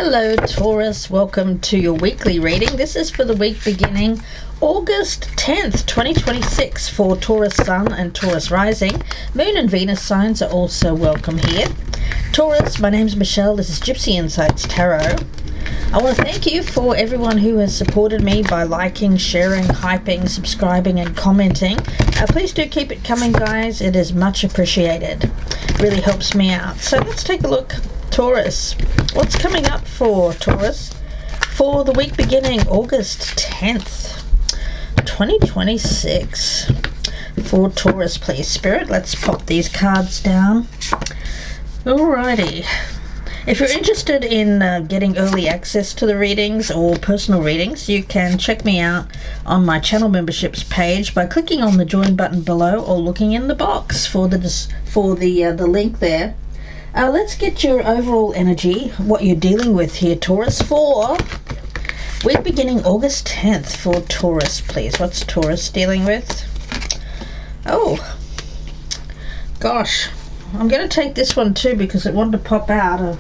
Hello Taurus, welcome to your weekly reading. This is for the week beginning August 10th, 2026 for Taurus Sun and Taurus Rising. Moon and Venus signs are also welcome here. Taurus, my name's Michelle. This is Gypsy Insights Tarot. I want to thank you for everyone who has supported me by liking, sharing, hyping, subscribing and commenting. Please do keep it coming, guys. It is much appreciated. Really helps me out. So let's take a look. Taurus, what's coming up for Taurus for the week beginning August 10th, 2026 for Taurus, please, Spirit. Let's pop these cards down. Alrighty. If you're interested in getting early access to the readings or personal readings, you can check me out on my channel memberships page by clicking on the join button below or looking in the box for the link there. Let's get your overall energy, what you're dealing with here, Taurus, for week beginning August 10th for Taurus, please. What's Taurus dealing with? Oh, gosh. I'm going to take this one too because it wanted to pop out.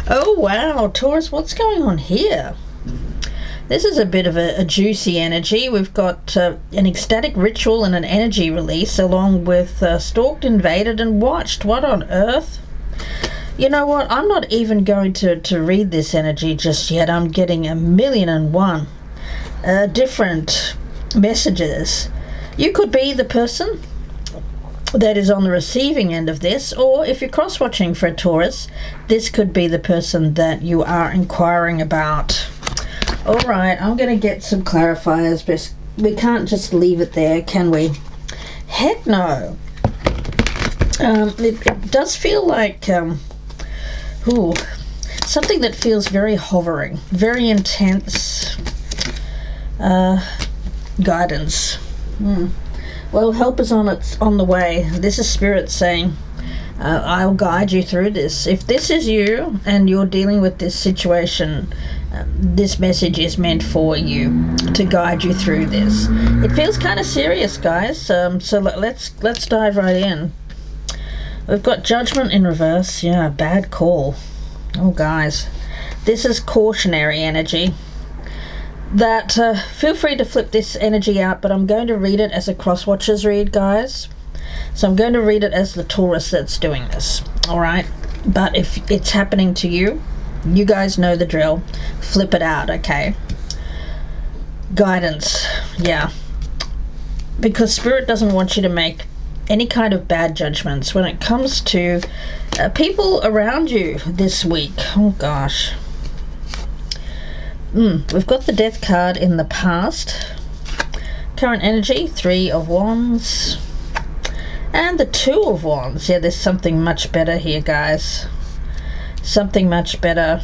Oh, wow. Taurus, what's going on here? This is a bit of a juicy energy. We've got an ecstatic ritual and an energy release along with stalked, invaded and watched. What on earth? You know what? I'm not even going to read this energy just yet. I'm getting 1,000,001 different messages. You could be the person that is on the receiving end of this, or if you're cross-watching for a Taurus, this could be the person that you are inquiring about. Alright, I'm going to get some clarifiers, but we can't just leave it there, can we? Heck no. It does feel like something that feels very hovering, very intense guidance. Well, help is on the way. This is Spirit saying, I'll guide you through this. If this is you and you're dealing with this situation, this message is meant for you to guide you through this. It feels kind of serious, guys. So let's dive right in. We've got Judgment in reverse. Yeah, bad call. Oh, guys, this is cautionary energy. That feel free to flip this energy out, but I'm going to read it as a cross-watchers read, guys. So I'm going to read it as the Taurus that's doing this. All right, but if it's happening to you, you guys know the drill. Flip it out, okay? Guidance, yeah. Because Spirit doesn't want you to make any kind of bad judgments when it comes to people around you this week. Oh, gosh. We've got the Death card in the past. Current energy, 3 of Wands. And the 2 of Wands. Yeah, there's something much better here, guys. Something much better.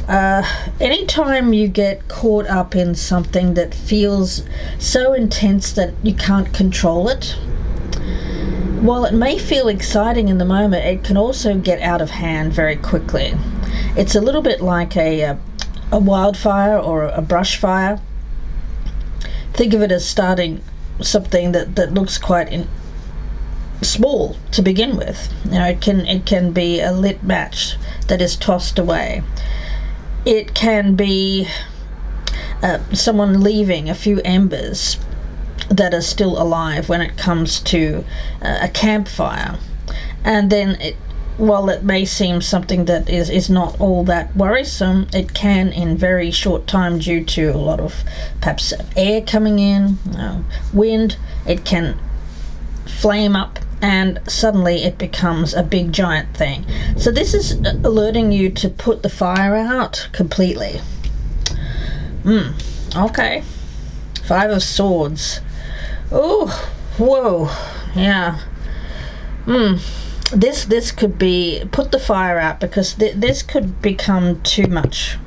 Anytime you get caught up in something that feels so intense that you can't control it, while it may feel exciting in the moment, it can also get out of hand very quickly. It's a little bit like a wildfire or a brush fire. Think of it as starting something that looks quite small to begin with. You know, it can be a lit match that is tossed away. It can be someone leaving a few embers that are still alive when it comes to a campfire, and then while it may seem something that is not all that worrisome, it can, in very short time, due to a lot of perhaps air coming in, wind, it can flame up and suddenly it becomes a big giant thing. So this is alerting you to put the fire out completely. Okay. 5 of Swords. Oh, whoa, yeah. This could be put the fire out, because this could become too much.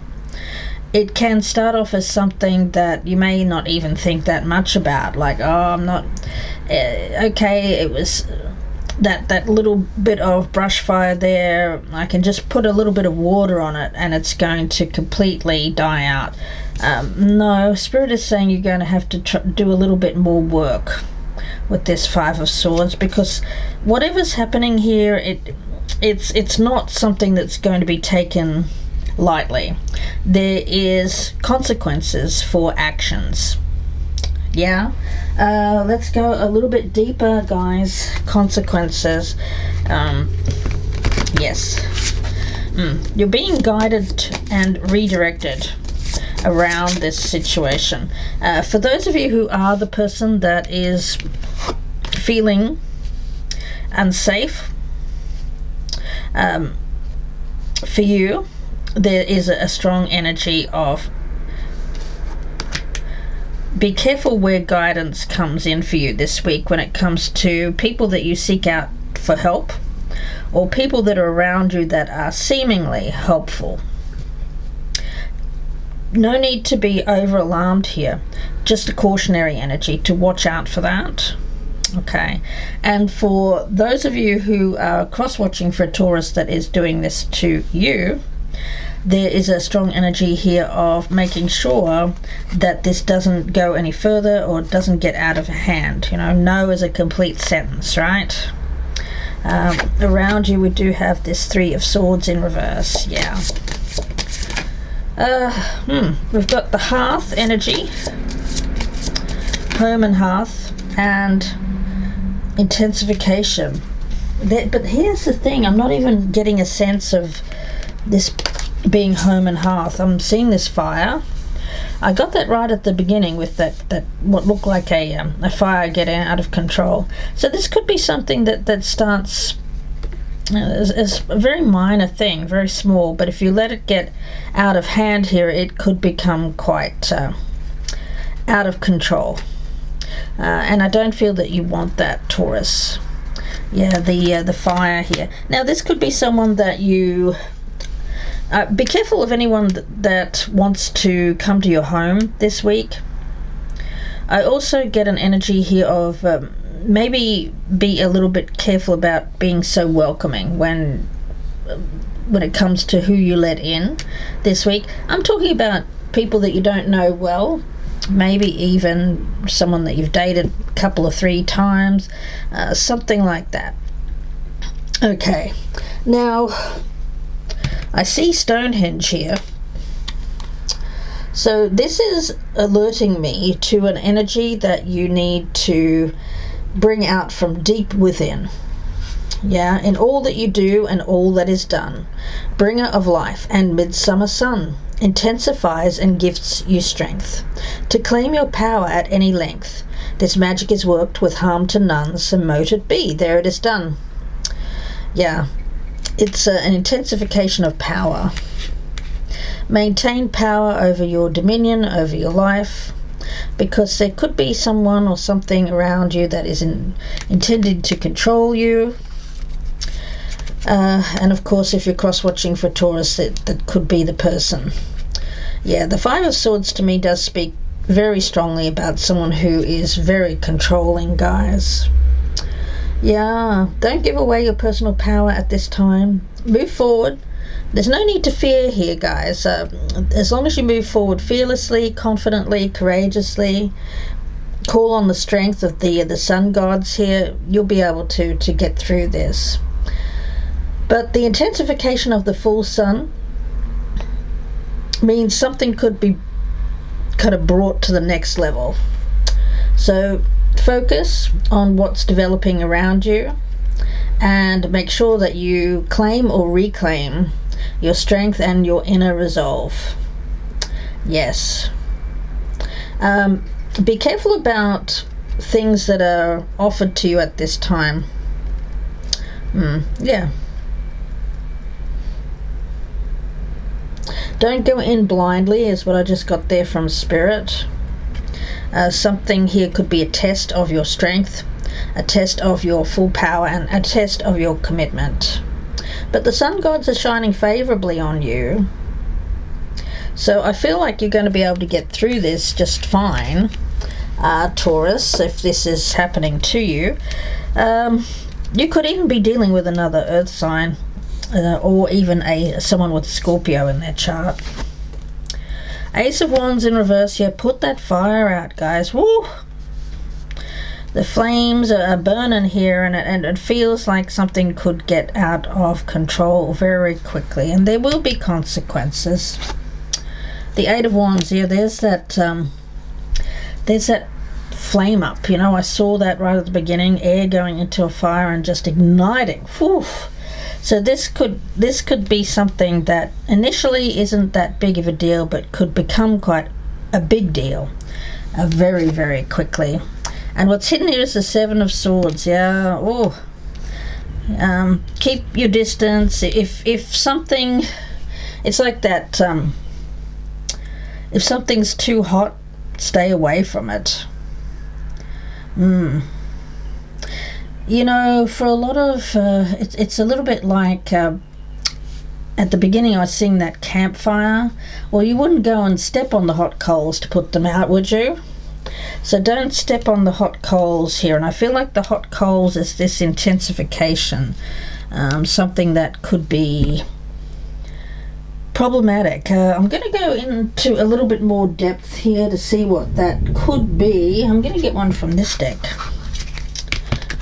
It can start off as something that you may not even think that much about, like, oh, I'm not okay, it was that little bit of brush fire there, I can just put a little bit of water on it and it's going to completely die out. No, Spirit is saying you're going to have to do a little bit more work with this 5 of Swords, because whatever's happening here, it's not something that's going to be taken lightly. There is consequences for actions. Yeah. Let's go a little bit deeper, guys. Consequences. Yes. You're being guided and redirected around this situation. For those of you who are the person that is feeling unsafe, for you, there is a strong energy of be careful where guidance comes in for you this week when it comes to people that you seek out for help, or people that are around you that are seemingly helpful. No need to be over alarmed here, just a cautionary energy to watch out for that. Okay, and for those of you who are cross-watching for a Taurus that is doing this to you, there is a strong energy here of making sure that this doesn't go any further or doesn't get out of hand. You know, no is a complete sentence, right? Around you we do have this Three of Swords in reverse. Yeah. We've got the hearth energy, home and hearth, and intensification. But here's the thing, I'm not even getting a sense of this being home and hearth. I'm seeing this fire. I got that right at the beginning with that what looked like a fire getting out of control. So this could be something that starts as a very minor thing, very small, but if you let it get out of hand here, it could become quite out of control. And I don't feel that you want that, Taurus. Yeah, the fire here. Now this could be someone that you be careful of anyone that wants to come to your home this week. I also get an energy here of maybe be a little bit careful about being so welcoming when it comes to who you let in this week. I'm talking about people that you don't know well, maybe even someone that you've dated a couple or 3 times, something like that. Okay, now I see Stonehenge here. So this is alerting me to an energy that you need to bring out from deep within. Yeah, in all that you do and all that is done, bringer of life and midsummer sun, intensifies and gives you strength to claim your power at any length. This magic is worked with harm to none, so mote it be. There it is done. Yeah, it's an intensification of power. Maintain power over your dominion, over your life, because there could be someone or something around you that is intended to control you. And of course, if you're cross-watching for Taurus, that could be the person. Yeah, the Five of Swords to me does speak very strongly about someone who is very controlling, guys. Yeah, don't give away your personal power at this time. Move forward. There's no need to fear here, guys. As long as you move forward fearlessly, confidently, courageously, call on the strength of the sun gods here, you'll be able to get through this. But the intensification of the full sun means something could be kind of brought to the next level. So focus on what's developing around you and make sure that you claim or reclaim your strength and your inner resolve. Yes. Be careful about things that are offered to you at this time. Yeah. Don't go in blindly is what I just got there from Spirit. Something here could be a test of your strength, a test of your full power, and a test of your commitment. But the sun gods are shining favorably on you. So I feel like you're going to be able to get through this just fine, Taurus, if this is happening to you. You could even be dealing with another earth sign, or even someone with Scorpio in their chart. Ace of Wands in reverse here. Put that fire out, guys. Woo! The flames are burning here, and it feels like something could get out of control very quickly, and there will be consequences. The Eight of Wands here, there's that flame up. I saw that right at the beginning, air going into a fire and just igniting. Whew. So this could be something that initially isn't that big of a deal, but could become quite a big deal very, very quickly. And what's hidden here is the Seven of Swords. Yeah. Oh. Keep your distance. If something, it's like that. If something's too hot, stay away from it. For a lot of it's a little bit like at the beginning I was seeing that campfire. Well, you wouldn't go and step on the hot coals to put them out, would you? So don't step on the hot coals here. And I feel like the hot coals is this intensification, something that could be problematic. I'm going to go into a little bit more depth here to see what that could be. I'm going to get one from this deck.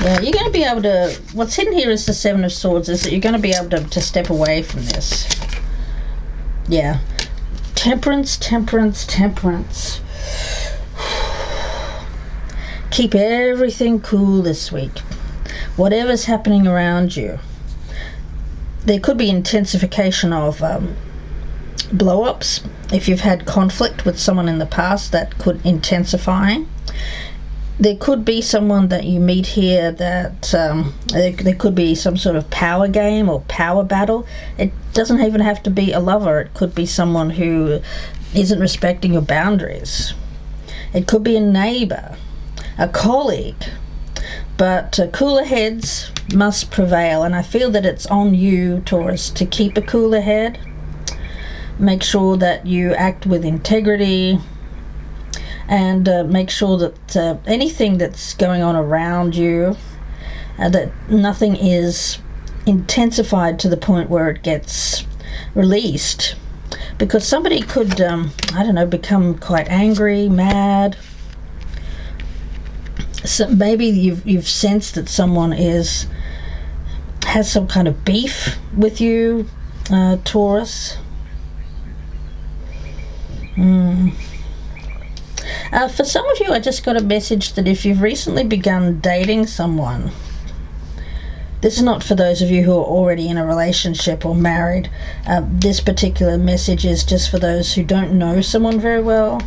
Yeah, you're going to be able to, what's hidden here is the Seven of Swords, is that you're going to be able to step away from this. Yeah. Temperance, temperance, temperance. Keep everything cool this week. Whatever's happening around you. There could be intensification of blow-ups. If you've had conflict with someone in the past, that could intensify. There could be someone that you meet here that there could be some sort of power game or power battle. It doesn't even have to be a lover. It could be someone who isn't respecting your boundaries. It could be a neighbor, a colleague, but cooler heads must prevail, and I feel that it's on you, Taurus, to keep a cooler head. Make sure that you act with integrity, and make sure that anything that's going on around you, that nothing is intensified to the point where it gets released, because somebody could become quite angry, mad. So maybe you've sensed that someone has some kind of beef with you, Taurus. For some of you, I just got a message that if you've recently begun dating someone, this is not for those of you who are already in a relationship or married. This particular message is just for those who don't know someone very well.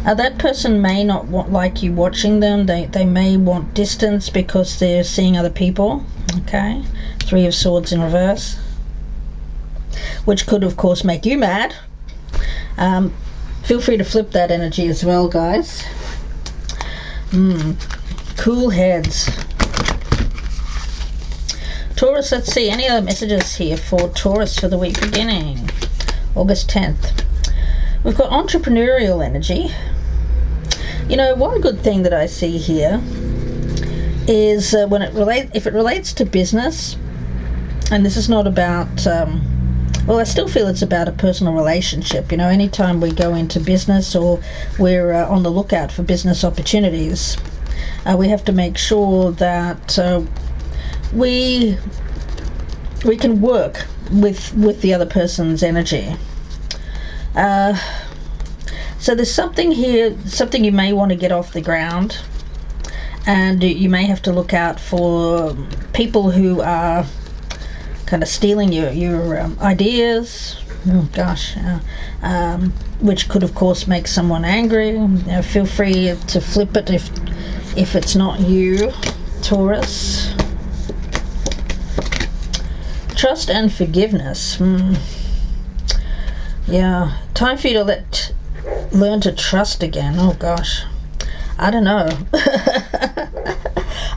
That person may not like you watching them. They may want distance because they're seeing other people. Okay, Three of Swords in reverse, which could, of course, make you mad. Feel free to flip that energy as well, guys. Cool heads. Taurus, let's see. Any other messages here for Taurus for the week beginning? August 10th. We've got entrepreneurial energy. One good thing that I see here is if it relates to business, and this is not about... I still feel it's about a personal relationship. Anytime we go into business or we're on the lookout for business opportunities, we have to make sure that we can work with the other person's energy. So there's something here, something you may want to get off the ground, and you may have to look out for people who are kind of stealing your ideas. Which could, of course, make someone angry. Feel free to flip it if it's not you, Taurus. Trust and forgiveness. Yeah, time for you to learn to trust again. Oh gosh, I don't know.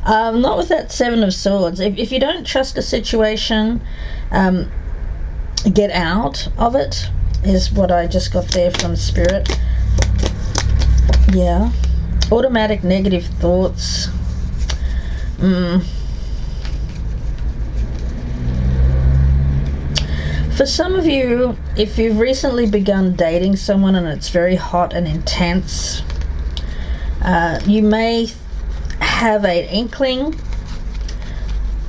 Not with that Seven of Swords. If you don't trust a situation, get out of it, is what I just got there from Spirit. Yeah. Automatic negative thoughts. For some of you, if you've recently begun dating someone and it's very hot and intense, you may have an inkling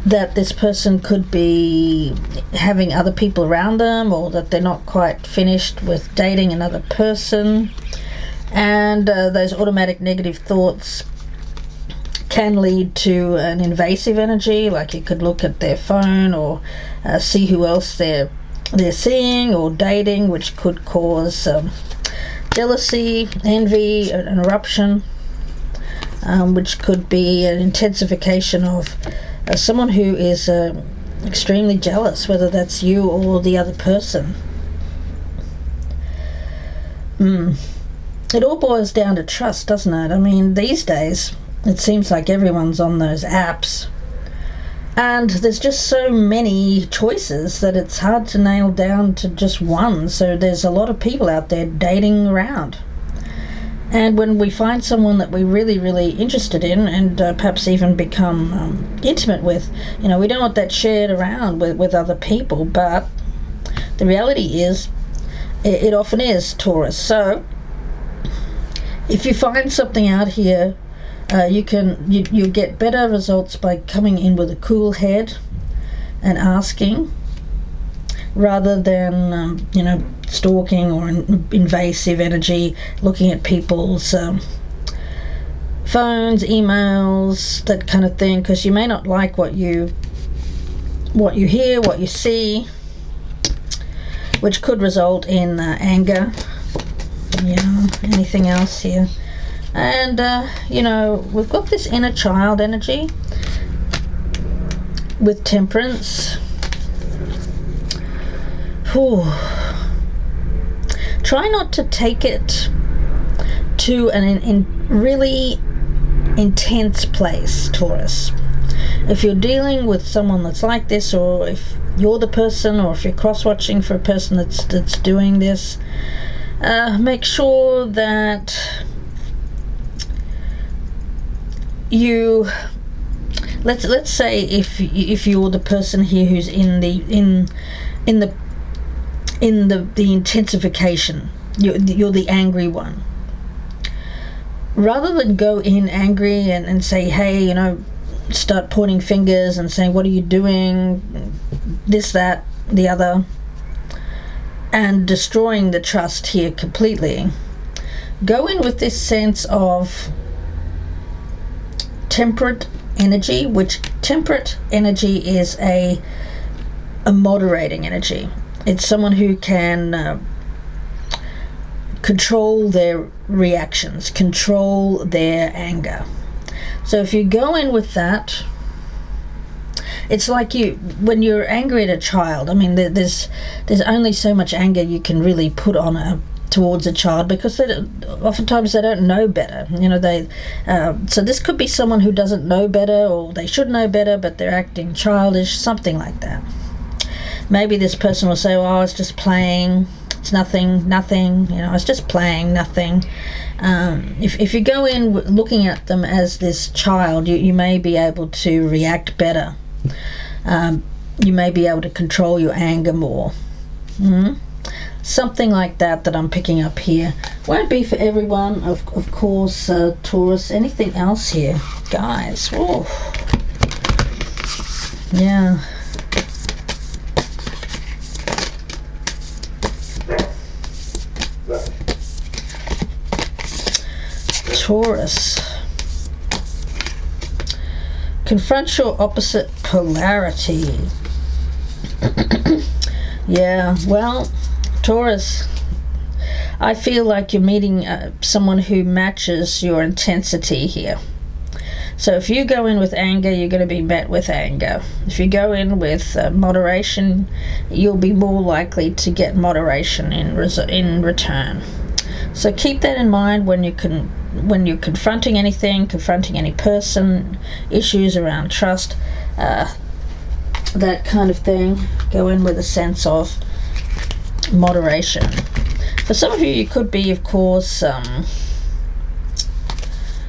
that this person could be having other people around them, or that they're not quite finished with dating another person. And those automatic negative thoughts can lead to an invasive energy, like you could look at their phone or see who else they're seeing or dating, which could cause jealousy, envy, an eruption, which could be an intensification of someone who is extremely jealous, whether that's you or the other person. It all boils down to trust, doesn't it? I mean, these days it seems like everyone's on those apps, and there's just so many choices that it's hard to nail down to just one. So there's a lot of people out there dating around. And when we find someone that we're really, really interested in, and perhaps even become intimate with, we don't want that shared around with other people. But the reality is, it often is, Taurus. So if you find something out here, you get better results by coming in with a cool head and asking, rather than stalking or invasive energy, looking at people's phones, emails, that kind of thing, because you may not like what you hear, what you see, which could result in anger. Anything else here. And we've got this inner child energy with Temperance. Try not to take it to an really intense place, Taurus. If you're dealing with someone that's like this, or if you're the person, or if you're cross-watching for a person that's doing this, make sure that you, let's say if you're the person here who's in the intensification, you're the angry one. Rather than go in angry and say, hey, start pointing fingers and saying, what are you doing, this, that, the other, and destroying the trust here completely, go in with this sense of temperate energy, which temperate energy is a moderating energy. It's someone who can control their reactions, control their anger. So if you go in with that, it's like when you're angry at a child. I mean, there's only so much anger you can really put on towards a child, because oftentimes they don't know better. So this could be someone who doesn't know better, or they should know better, but they're acting childish, something like that. Maybe this person will say, oh, it's just playing, it's nothing, it's just playing, nothing. If you go in looking at them as this child, you may be able to react better. You may be able to control your anger more. Something like that I'm picking up here. Won't be for everyone, of course, Taurus. Anything else here, guys? Whoa. Yeah. Taurus. Confront your opposite polarity. Yeah, well, Taurus, I feel like you're meeting someone who matches your intensity here. So if you go in with anger, you're going to be met with anger. If you go in with moderation, you'll be more likely to get moderation in return. So keep that in mind when you're confronting anything, confronting any person, issues around trust, that kind of thing. Go in with a sense of moderation. For some of you, you could be, of course,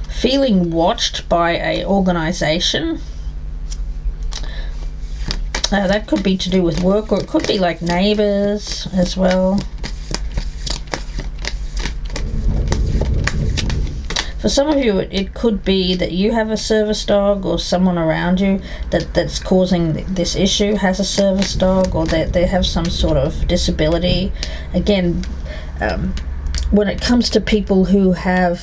feeling watched by an organization. That could be to do with work, or it could be like neighbors as well. For some of you, it could be that you have a service dog, or someone around you that's causing this issue has a service dog, or they have some sort of disability. Again, when it comes to people who have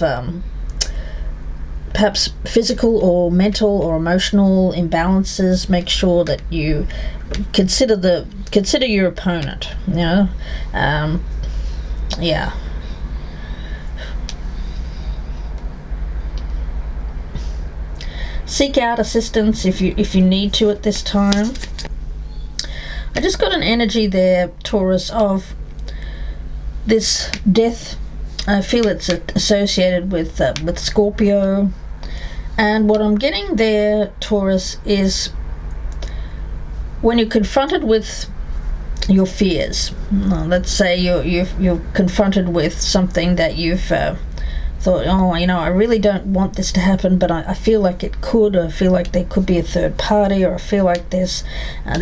perhaps physical or mental or emotional imbalances, make sure that you consider your opponent. Yeah. Seek out assistance if you need to at this time. I just got an energy there, Taurus, of this death. I feel it's associated with Scorpio. And what I'm getting there, Taurus, is when you're confronted with your fears. Let's say you're confronted with something that you've thought, I really don't want this to happen, but I feel like it could. I feel like there could be a third party, or I feel like there's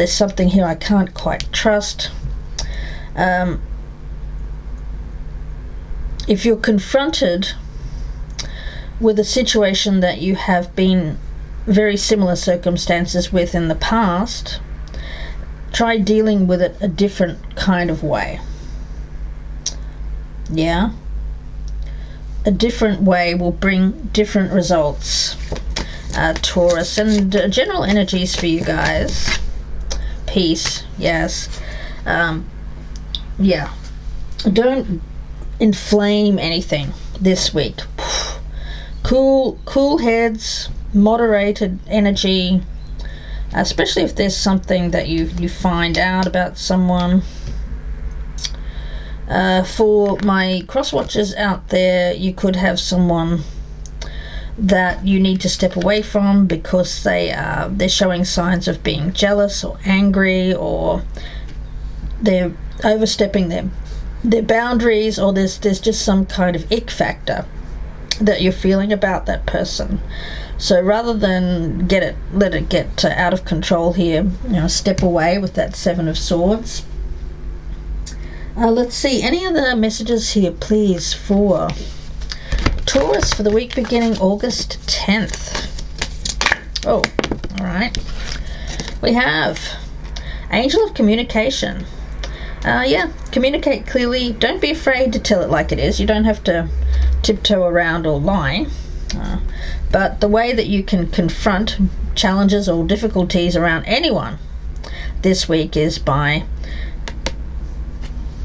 something here I can't quite trust. If you're confronted with a situation that you have been very similar circumstances with in the past, try dealing with it a different kind of way. Yeah? A different way will bring different results, Taurus. And general energies for you guys. Peace, yes. Yeah. Don't inflame anything this week. Cool heads, moderated energy, especially if there's something that you find out about someone. For my cross-watchers out there, you could have someone that you need to step away from because they're showing signs of being jealous or angry, or they're overstepping their boundaries, or there's just some kind of ick factor that you're feeling about that person. So rather than let it get out of control here, step away with that Seven of Swords. Let's see, any other messages here, please, for Taurus for the week beginning August 10th. Oh, all right. We have Angel of Communication. Communicate clearly. Don't be afraid to tell it like it is. You don't have to tiptoe around or lie. But the way that you can confront challenges or difficulties around anyone this week is by,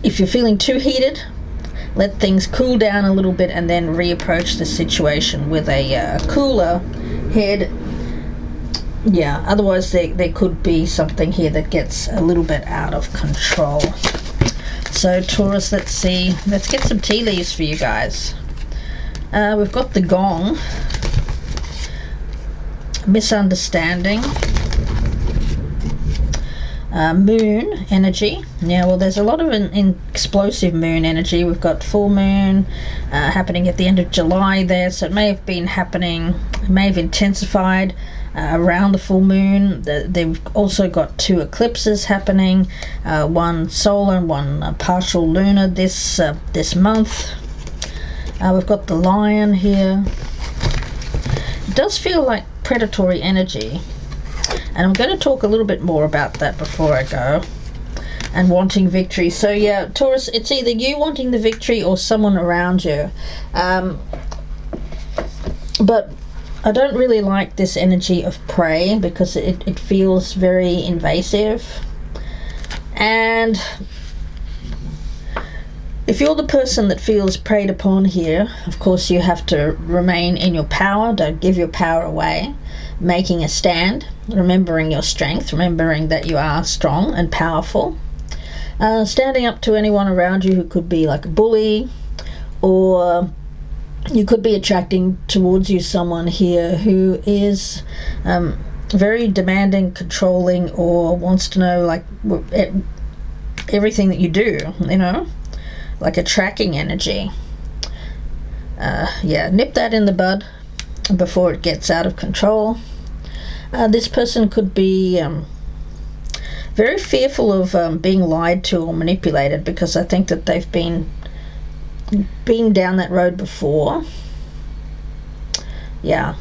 if you're feeling too heated, let things cool down a little bit and then reapproach the situation with a cooler head. Yeah, otherwise there could be something here that gets a little bit out of control. So Taurus, let's get some tea leaves for you guys. We've got the Gong, misunderstanding, moon energy. There's a lot of explosive moon energy. We've got full moon happening at the end of July there, so it may have been happening, it may have intensified around the full moon. They've also got two eclipses happening, one solar and one partial lunar this month. We've got the Lion here. It does feel like predatory energy, and I'm going to talk a little bit more about that before I go. And wanting victory. So yeah, Taurus, it's either you wanting the victory or someone around you. But I don't really like this energy of prey because it feels very invasive. And if you're the person that feels preyed upon here, of course you have to remain in your power. Don't give your power away. Making a stand, remembering your strength, remembering that you are strong and powerful. Standing up to anyone around you who could be like a bully, or you could be attracting towards you someone here who is very demanding, controlling, or wants to know like everything that you do, like a tracking energy. Nip that in the bud before it gets out of control. This person could be very fearful of being lied to or manipulated, because I think that they've been down that road before. Yeah.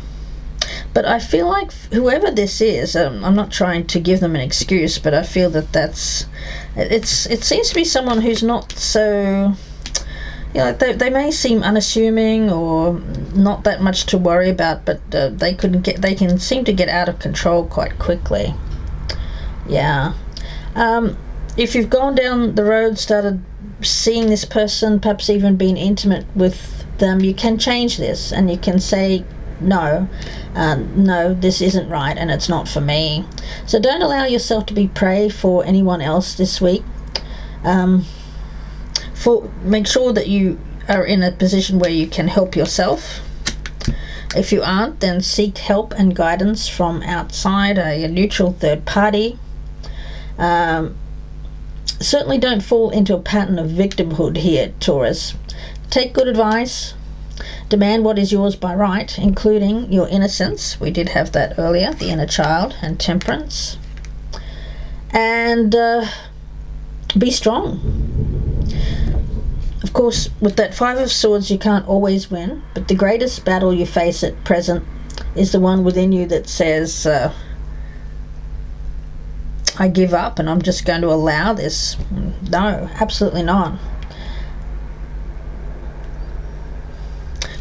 But I feel like whoever this is, I'm not trying to give them an excuse, but I feel that it seems to be someone who's not so, they may seem unassuming or not that much to worry about, but they can seem to get out of control quite quickly. Yeah. If you've gone down the road, started seeing this person, perhaps even been intimate with them, you can change this and you can say, no, this isn't right and it's not for me. So don't allow yourself to be prey for anyone else this week. Make sure that you are in a position where you can help yourself. If you aren't, then seek help and guidance from outside, a neutral third party. Certainly don't fall into a pattern of victimhood here, Taurus. Take good advice. Demand what is yours by right, including your innocence. We did have that earlier, the inner child, and temperance. And be strong. Of course, with that Five of Swords, you can't always win, but the greatest battle you face at present is the one within you that says, I give up and I'm just going to allow this. No, absolutely not.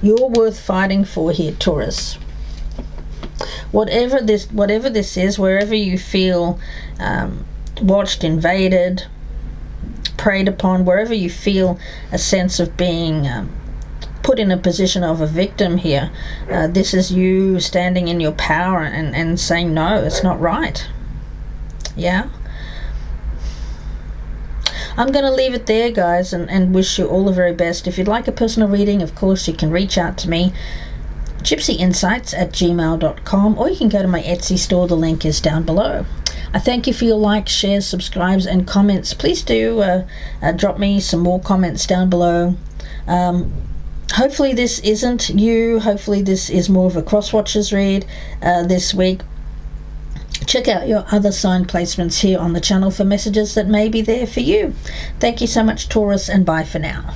You're worth fighting for here, Taurus. Whatever this is, wherever you feel watched, invaded, preyed upon, wherever you feel a sense of being put in a position of a victim here, this is you standing in your power and saying, no, it's not right. Yeah? I'm going to leave it there, guys, and wish you all the very best. If you'd like a personal reading, of course, you can reach out to me, gypsyinsights@gmail.com, or you can go to my Etsy store. The link is down below. I thank you for your likes, shares, subscribes, and comments. Please do drop me some more comments down below. Hopefully this isn't you. Hopefully this is more of a cross-watchers read this week. Check out your other sign placements here on the channel for messages that may be there for you. Thank you so much, Taurus, and bye for now.